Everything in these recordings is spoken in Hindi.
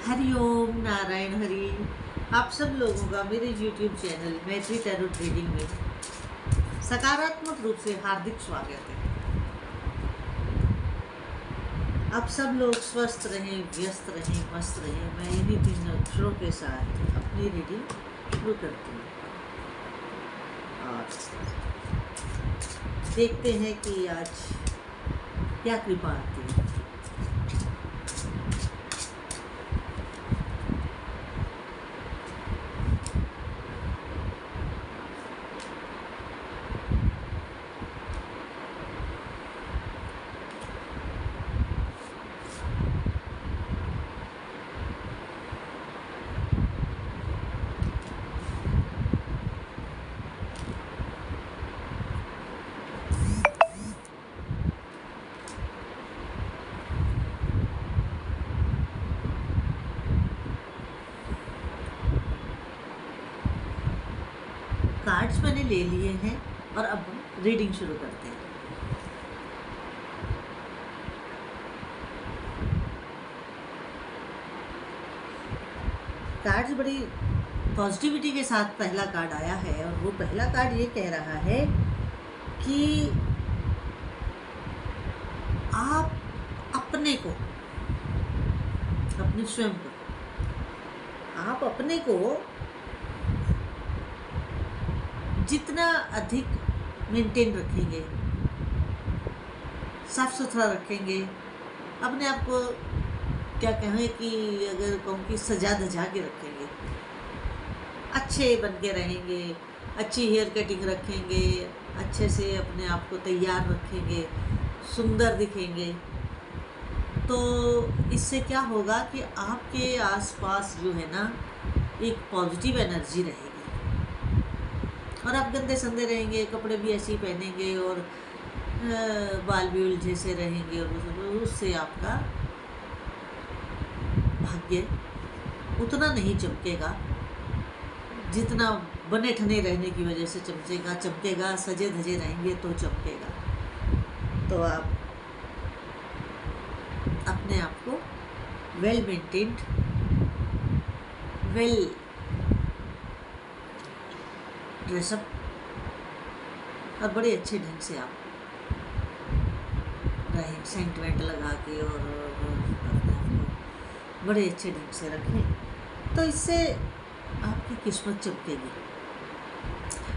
हरिओम नारायण हरि। आप सब लोगों का मेरे YouTube चैनल मैत्री टैरो ट्रेडिंग में सकारात्मक रूप से हार्दिक स्वागत है। आप सब लोग स्वस्थ रहें, व्यस्त रहें, मस्त रहें। मैं इन्हीं 3 अक्षरों के साथ अपनी रीडिंग शुरू करती हूँ और देखते हैं कि आज क्या कृपा आती है। कार्ड्स मैंने ले लिए हैं और अब हम रीडिंग शुरू करते हैं। कार्ड्स बड़ी पॉजिटिविटी के साथ पहला कार्ड आया है और वो पहला कार्ड ये कह रहा है कि आप अपने को, अपने स्वयं को, आप अपने को जितना अधिक मेंटेन रखेंगे, साफ सुथरा रखेंगे, अपने आप को क्या कहें कि अगर कहूँ कि सजा धजा के रखेंगे, अच्छे बन के रहेंगे, अच्छी हेयर कटिंग रखेंगे, अच्छे से अपने आप को तैयार रखेंगे, सुंदर दिखेंगे, तो इससे क्या होगा कि आपके आसपास जो है ना एक पॉजिटिव एनर्जी रहेगी और आप गंदे संदे रहेंगे, कपड़े भी ऐसे ही पहनेंगे और बाल भी उलझे से रहेंगे और उससे आपका भाग्य उतना नहीं चमकेगा जितना बने ठने रहने की वजह से चमकेगा। सजे धजे रहेंगे तो चमकेगा। तो आप अपने आप को वेल मेंटेन्ड, वेल ड्रेसअप और बड़े अच्छे ढंग से आप रहें, सेंट वेंट लगा के और अपने आप को बड़े अच्छे ढंग से रखें, तो इससे आपकी किस्मत चमकेगी।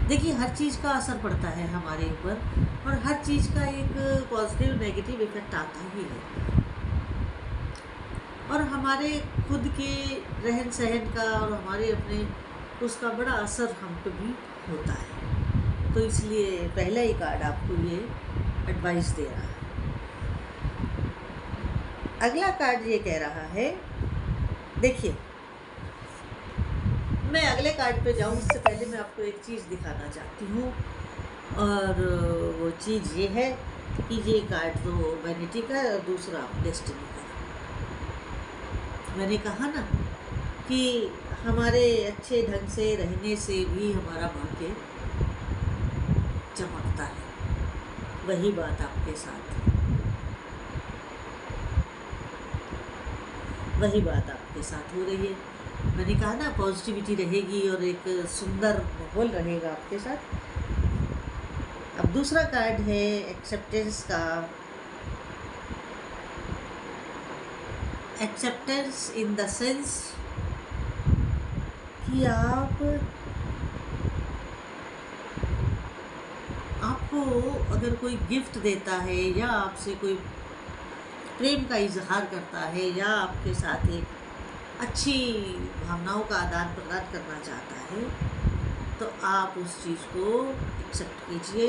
देखिए, हर चीज़ का असर पड़ता है हमारे ऊपर और हर चीज़ का एक पॉजिटिव नेगेटिव इफेक्ट आता ही है और हमारे खुद के रहन सहन का और हमारे अपने उसका बड़ा असर हम पे भी होता है। तो इसलिए पहला ही कार्ड आपको ये एडवाइस दे रहा है। अगला कार्ड ये कह रहा है, देखिए मैं अगले कार्ड पे जाऊँ उससे पहले मैं आपको एक चीज़ दिखाना चाहती हूँ और वो चीज़ ये है कि ये कार्ड तो वैनिटी का है और दूसरा डेस्टिनी का। मैंने कहा ना कि हमारे अच्छे ढंग से रहने से भी हमारा भाग्य चमकता है। वही बात आपके साथ, वही बात आपके साथ हो रही है। मैंने कहा ना पॉजिटिविटी रहेगी और एक सुंदर माहौल रहेगा आपके साथ। अब दूसरा कार्ड है एक्सेप्टेंस का। एक्सेप्टेंस इन द सेंस कि आपको अगर कोई गिफ्ट देता है या आपसे कोई प्रेम का इजहार करता है या आपके साथ एक अच्छी भावनाओं का आदान प्रदान करना चाहता है, तो आप उस चीज़ को एक्सेप्ट कीजिए,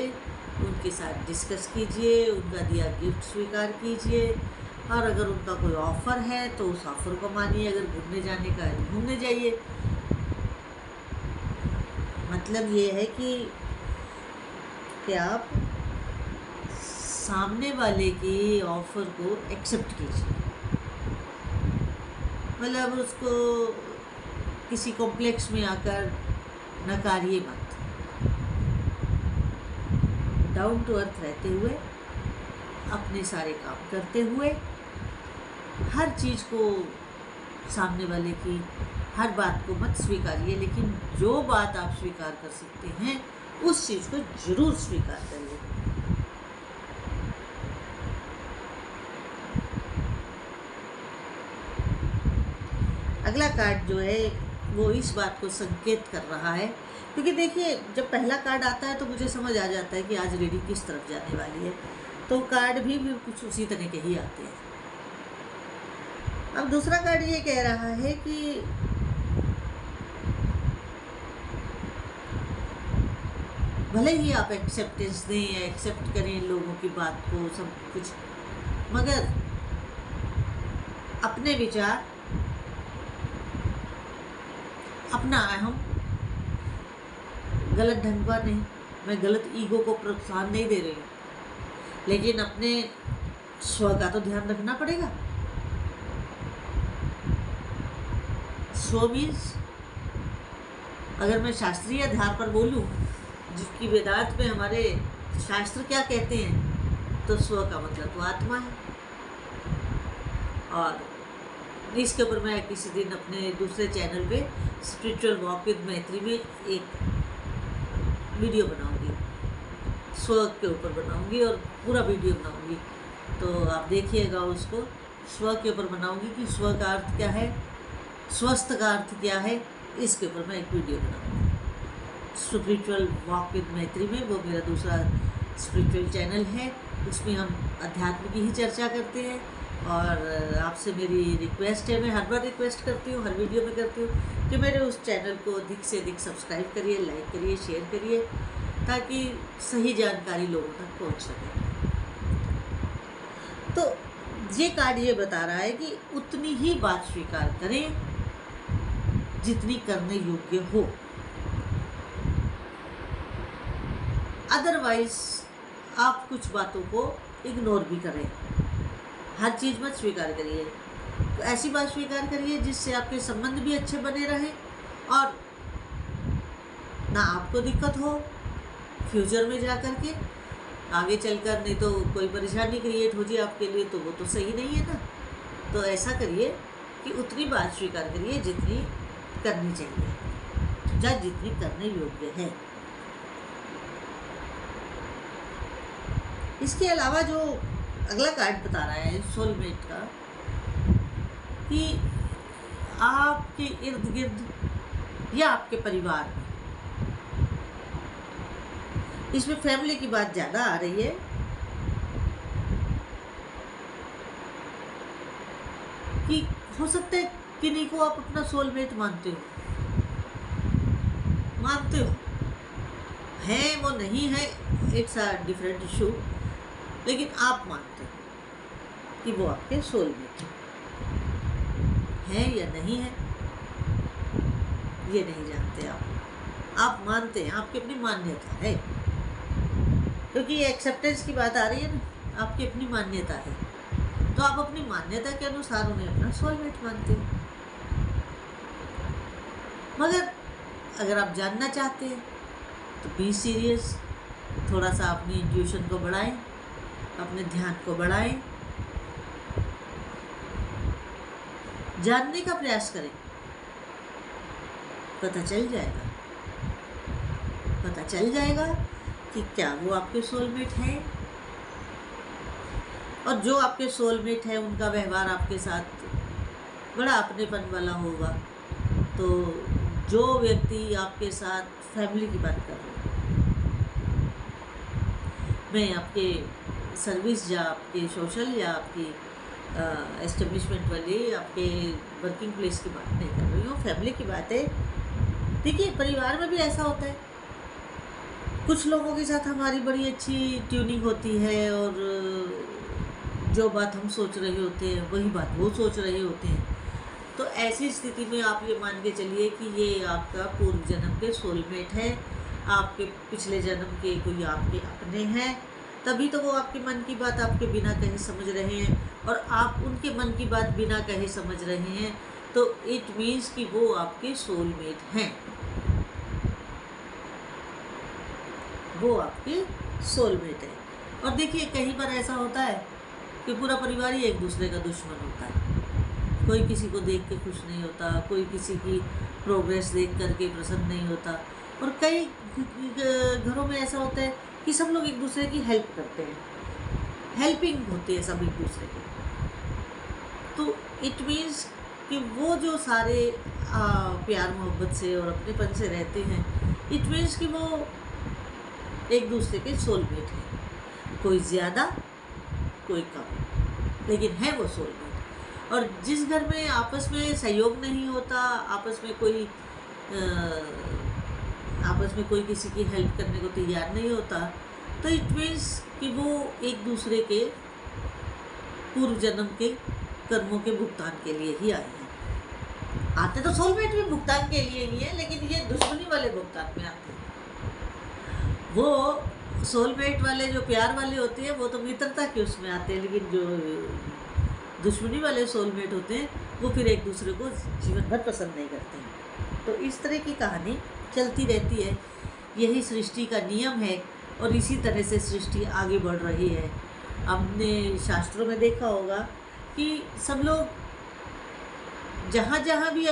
उनके साथ डिस्कस कीजिए, उनका दिया गिफ्ट स्वीकार कीजिए और अगर उनका कोई ऑफ़र है तो उस ऑफ़र को मानिए। अगर घूमने जाने का है घूमने जाइए। मतलब ये है कि आप सामने वाले की ऑफ़र को एक्सेप्ट कीजिए। मतलब उसको किसी कॉम्प्लेक्स में आकर नकारिए मत। डाउन टू अर्थ रहते हुए, अपने सारे काम करते हुए, हर चीज़ को सामने वाले की हर बात को मत स्वीकारिए, लेकिन जो बात आप स्वीकार कर सकते हैं उस चीज़ को जरूर स्वीकार करिए। अगला कार्ड जो है वो इस बात को संकेत कर रहा है, क्योंकि देखिए जब पहला कार्ड आता है तो मुझे समझ आ जाता है कि आज रीडिंग किस तरफ जाने वाली है, तो कार्ड भी फिर कुछ उसी तरह के ही आते हैं। अब दूसरा कार्ड ये कह रहा है कि भले ही आप एक्सेप्टेंस दें या एक्सेप्ट करें लोगों की बात को, सब कुछ, मगर अपने विचार, अपना अहम गलत ढंग पर नहीं, मैं गलत ईगो को प्रोत्साहन नहीं दे रही हूँ, लेकिन अपने स्व का तो ध्यान रखना पड़ेगा। स्व मीन्स, अगर मैं शास्त्रीय आधार पर बोलूँ, जिसकी वेदांत में हमारे शास्त्र क्या कहते हैं, तो स्व का मतलब तो आत्मा है। और इसके ऊपर मैं किसी दिन अपने दूसरे चैनल पे स्पिरिचुअल वॉक विद मैत्री में एक वीडियो बनाऊंगी, स्व के ऊपर बनाऊंगी और पूरा वीडियो बनाऊंगी, तो आप देखिएगा उसको। स्व के ऊपर बनाऊंगी कि स्व का अर्थ क्या है, स्वस्थ का अर्थ क्या है, इसके ऊपर मैं एक वीडियो बनाऊंगी। स्पिरिचुअल वॉक विद मैत्री में, वो मेरा दूसरा स्पिरिचुअल चैनल है, उसमें हम अध्यात्म की ही चर्चा करते हैं। और आपसे मेरी रिक्वेस्ट है, मैं हर बार रिक्वेस्ट करती हूँ, हर वीडियो में करती हूँ कि मेरे उस चैनल को अधिक से अधिक सब्सक्राइब करिए, लाइक करिए, शेयर करिए, ताकि सही जानकारी लोगों तक पहुँच सके। तो ये कार्ड ये बता रहा है कि उतनी ही बात स्वीकार करें जितनी करने योग्य हो, अदरवाइज आप कुछ बातों को इग्नोर भी करें। हर चीज़ मत स्वीकार करिए, तो ऐसी बात स्वीकार करिए जिससे आपके संबंध भी अच्छे बने रहें और ना आपको दिक्कत हो फ्यूचर में जा कर के, आगे चलकर नहीं तो कोई परेशानी क्रिएट हो जाए आपके लिए, तो वो तो सही नहीं है ना। तो ऐसा करिए कि उतनी बात स्वीकार करिए जितनी करनी चाहिए या जितनी करने योग्य है। इसके अलावा जो अगला कार्ड बता रहा है सोलमेट का, कि आपके इर्द गिर्द या आपके परिवार में, इसमें फैमिली की बात ज़्यादा आ रही है, कि हो सकता है किन्हीं को आप अपना सोलमेट मानते हो, है वो नहीं है, इट्स अ डिफरेंट इशू, लेकिन आप मानते हो कि वो आपके सोलमेट है या नहीं है, ये नहीं जानते आप मानते हैं, आपकी अपनी मान्यता है, क्योंकि ये एक्सेप्टेंस की बात आ रही है ना, आपकी अपनी मान्यता है, तो आप अपनी मान्यता के अनुसार उन्हें अपना सोलमेट मानते हो। मगर अगर आप जानना चाहते हैं तो बी सीरियस, थोड़ा सा अपनी इंट्यूशन को बढ़ाएं, अपने ध्यान को बढ़ाएं, जानने का प्रयास करें, पता चल जाएगा कि क्या वो आपके सोलमेट हैं, और जो आपके सोलमेट है उनका व्यवहार आपके साथ बड़ा अपनेपन वाला होगा। तो जो व्यक्ति आपके साथ फैमिली की बात कर रहे हैं, मैं आपके सर्विस या आपके सोशल या आपकी एस्टेब्लिशमेंट वाली आपके वर्किंग प्लेस की बात नहीं कर रही हूँ, फैमिली की बात है। देखिए परिवार में भी ऐसा होता है, कुछ लोगों के साथ हमारी बड़ी अच्छी ट्यूनिंग होती है और जो बात हम सोच रहे होते हैं वही बात वो सोच रहे होते हैं। तो ऐसी स्थिति में आप ये मान के चलिए कि ये आपका पूर्व जन्म के सोलमेट है, आपके पिछले जन्म के कोई आपके अपने हैं, तभी तो वो आपके मन की बात आपके बिना कहे समझ रहे हैं और आप उनके मन की बात बिना कहे समझ रहे हैं। तो इट मीन्स कि वो आपके सोलमेट हैं, वो आपके सोलमेट है। और देखिए कई बार ऐसा होता है कि पूरा परिवार ही एक दूसरे का दुश्मन होता है, कोई किसी को देख के खुश नहीं होता, कोई किसी की प्रोग्रेस देख करके प्रसन्न नहीं होता। और कई घरों में ऐसा होता है कि सब लोग एक दूसरे की हेल्प करते हैं, हेल्पिंग होते हैं सब एक दूसरे के। तो इट मीन्स कि वो जो सारे प्यार मोहब्बत से और अपनेपन से रहते हैं, इट मीन्स कि वो एक दूसरे के सोलमेट हैं, कोई ज़्यादा कोई कम, लेकिन है वो सोलमेट। और जिस घर में आपस में सहयोग नहीं होता, आपस में कोई किसी की हेल्प करने को तैयार नहीं होता, तो इट मीन्स कि वो एक दूसरे के पूर्व जन्म के कर्मों के भुगतान के लिए ही आए हैं। आते तो सोलमेट भी भुगतान के लिए ही है, लेकिन ये दुश्मनी वाले भुगतान में आते हैं। वो सोलमेट वाले जो प्यार वाले होते हैं वो तो मित्रता के उसमें आते हैं, लेकिन जो दुश्मनी वाले सोलमेट होते हैं वो फिर एक दूसरे को जीवन भर पसंद नहीं करते हैं। तो इस तरह की कहानी चलती रहती है, यही सृष्टि का नियम है और इसी तरह से सृष्टि आगे बढ़ रही है। हमने शास्त्रों में देखा होगा कि सब लोग जहाँ जहाँ भी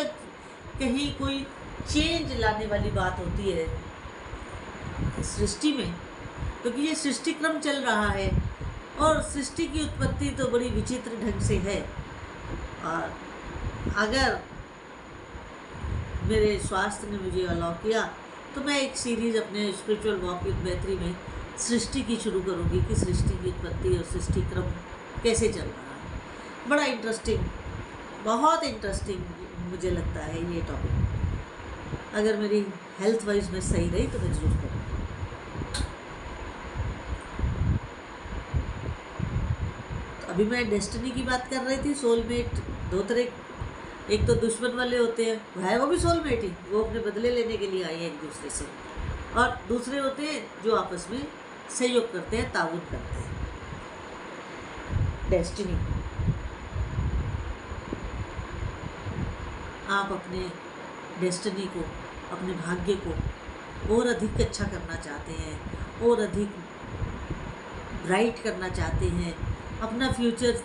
कहीं कोई चेंज लाने वाली बात होती है सृष्टि में, क्योंकि ये सृष्टि क्रम चल रहा है और सृष्टि की उत्पत्ति तो बड़ी विचित्र ढंग से है। और अगर मेरे स्वास्थ्य ने मुझे अलाउ किया तो मैं एक सीरीज़ अपने स्पिरिचुअल वॉक विद मैत्री में सृष्टि की शुरू करूँगी कि सृष्टि की उत्पत्ति और सृष्टि क्रम कैसे चल रहा है। बड़ा इंटरेस्टिंग, बहुत इंटरेस्टिंग मुझे लगता है ये टॉपिक। अगर मेरी हेल्थ वाइज में सही रही तो मैं ज़रूर करूँगी। तो अभी मैं डेस्टिनी की बात कर रही थी। सोलमेट दो तरह, एक तो दुश्मन वाले होते हैं, है वो भी सोलमेट ही, वो अपने बदले लेने के लिए आए हैं एक दूसरे से, और दूसरे होते हैं जो आपस में सहयोग करते हैं, ताउन करते हैं। डेस्टिनी, आप अपने डेस्टिनी को, अपने भाग्य को और अधिक अच्छा करना चाहते हैं, और अधिक ब्राइट करना चाहते हैं, अपना फ्यूचर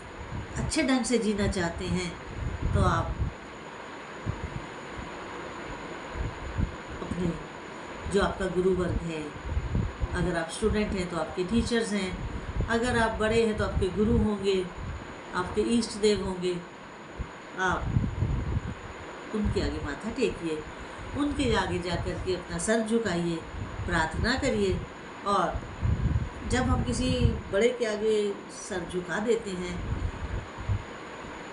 अच्छे ढंग से जीना चाहते हैं, तो आप अपने जो आपका गुरु वर्ग है, अगर आप स्टूडेंट हैं तो आपके टीचर्स हैं, अगर आप बड़े हैं तो आपके गुरु होंगे, आपके इष्ट देव होंगे, आप उनके आगे माथा टेकिए, उनके आगे जा कर के अपना सर झुकाइए, प्रार्थना करिए। और जब हम किसी बड़े के आगे सर झुका देते हैं,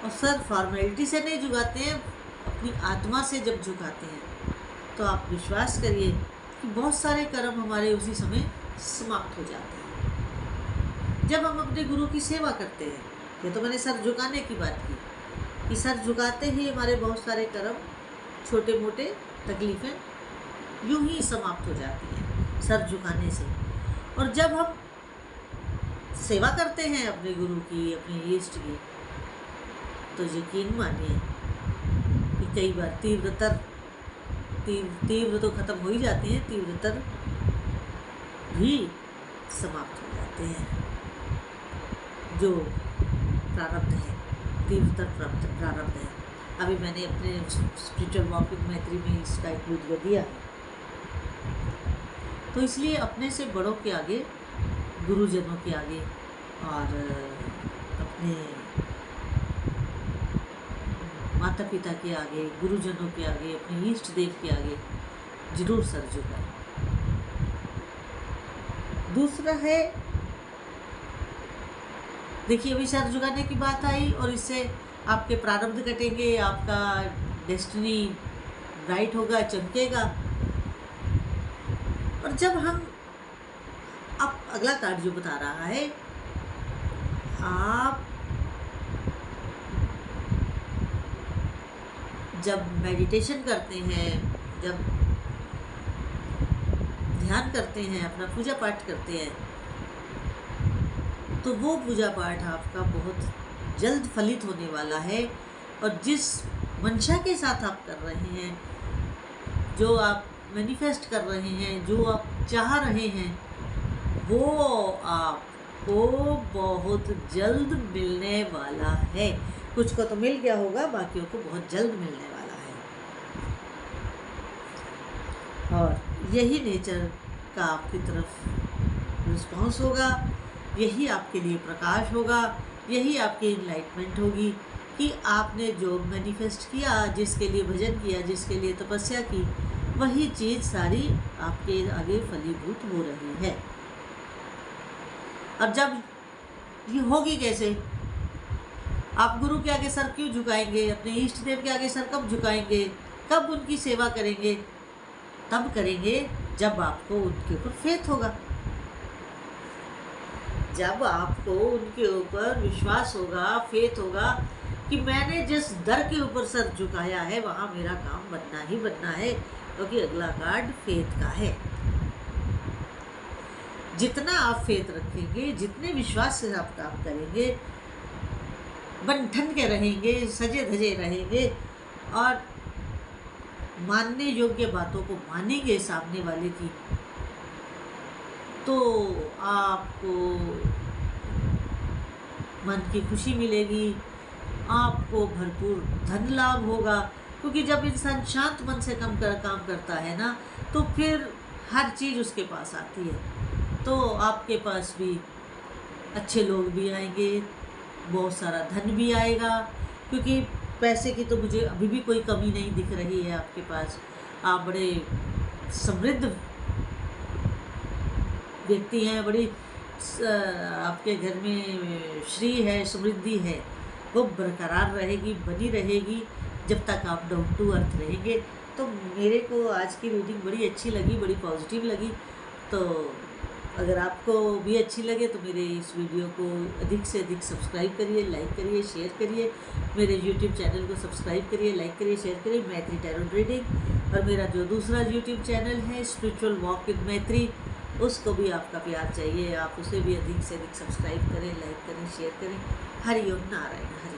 और सर फॉर्मेलिटी से नहीं झुकाते हैं, अपनी आत्मा से जब झुकाते हैं, तो आप विश्वास करिए कि बहुत सारे कर्म हमारे उसी समय समाप्त हो जाते हैं। जब हम अपने गुरु की सेवा करते हैं, ये तो मैंने सर झुकाने की बात की, कि सर झुकाते ही हमारे बहुत सारे कर्म, छोटे मोटे तकलीफ़ें यूं ही समाप्त हो जाती हैं सर झुकाने से। और जब हम सेवा करते हैं अपने गुरु की, अपने इष्ट की, तो यकीन मानिए कि कई बार तीव्र तो ख़त्म हो ही जाते हैं, तीव्रतर भी समाप्त हो जाते हैं। जो प्रारब्ध है, तीव्रतर प्रारब्ध है। अभी मैंने अपने स्पिरिचुअल वॉक विद मैत्री में इसका एक वीडियो दिया है। तो इसलिए अपने से बड़ों के आगे, गुरुजनों के आगे, और अपने माता पिता के आगे, गुरुजनों के आगे, अपने इष्ट देव के आगे जरूर सर झुकाएं। दूसरा है, देखिए अभी सर झुकाने की बात आई और इससे आपके प्रारब्ध कटेंगे, आपका डेस्टिनी ब्राइट होगा, चमकेगा। और जब हम, अब अगला कार्ड जो बता रहा है, आप जब मेडिटेशन करते हैं, जब ध्यान करते हैं, अपना पूजा पाठ करते हैं, तो वो पूजा पाठ आपका बहुत जल्द फलित होने वाला है। और जिस मंशा के साथ आप कर रहे हैं, जो आप मैनिफेस्ट कर रहे हैं, जो आप चाह रहे हैं, वो आपको बहुत जल्द मिलने वाला है। कुछ को तो मिल गया होगा, बाकियों को बहुत जल्द मिलने वाला है। और यही नेचर का आपकी तरफ रिस्पॉन्स होगा, यही आपके लिए प्रकाश होगा, यही आपकी इनलाइटमेंट होगी कि आपने जो मैनिफेस्ट किया, जिसके लिए भजन किया, जिसके लिए तपस्या की, वही चीज़ सारी आपके आगे फलीभूत हो रही है। अब जब ये होगी कैसे? आप गुरु के आगे सर क्यों झुकाएंगे? अपने इष्ट देव के आगे सर कब झुकाएंगे? कब उनकी सेवा करेंगे? तब करेंगे जब आपको उनके ऊपर फेथ होगा, जब आपको उनके ऊपर विश्वास होगा, फेथ होगा कि मैंने जिस दर के ऊपर सर झुकाया है वहाँ मेरा काम बनना ही बनना है, क्योंकि अगला कार्ड फेथ का है। जितना आप फेथ रखेंगे, जितने विश्वास से आप काम करेंगे, बन ठन के रहेंगे, सजे धजे रहेंगे और मानने योग्य बातों को मानेंगे सामने वाले की, तो आपको मन की खुशी मिलेगी, आपको भरपूर धन लाभ होगा। क्योंकि जब इंसान शांत मन से काम करता है ना, तो फिर हर चीज़ उसके पास आती है। तो आपके पास भी अच्छे लोग भी आएंगे, बहुत सारा धन भी आएगा, क्योंकि पैसे की तो मुझे अभी भी कोई कमी नहीं दिख रही है आपके पास। आप बड़े समृद्ध व्यक्ति हैं, बड़ी आपके घर में श्री है, समृद्धि है, वो बरकरार रहेगी, बनी रहेगी जब तक आप डाउन टू अर्थ रहेंगे। तो मेरे को आज की रीडिंग बड़ी अच्छी लगी, बड़ी पॉजिटिव लगी। तो अगर आपको भी अच्छी लगे तो मेरे इस वीडियो को अधिक से अधिक सब्सक्राइब करिए, लाइक करिए, शेयर करिए। मेरे यूट्यूब चैनल को सब्सक्राइब करिए, लाइक करिए, शेयर करिए, मैत्री टैरोट रीडिंग। और मेरा जो दूसरा यूट्यूब चैनल है स्पिरिचुअल वॉक विद मैत्री, उसको भी आपका प्यार चाहिए, आप उसे भी अधिक से अधिक सब्सक्राइब करें, लाइक करें, शेयर करें। हरि ओम नारायण हरि।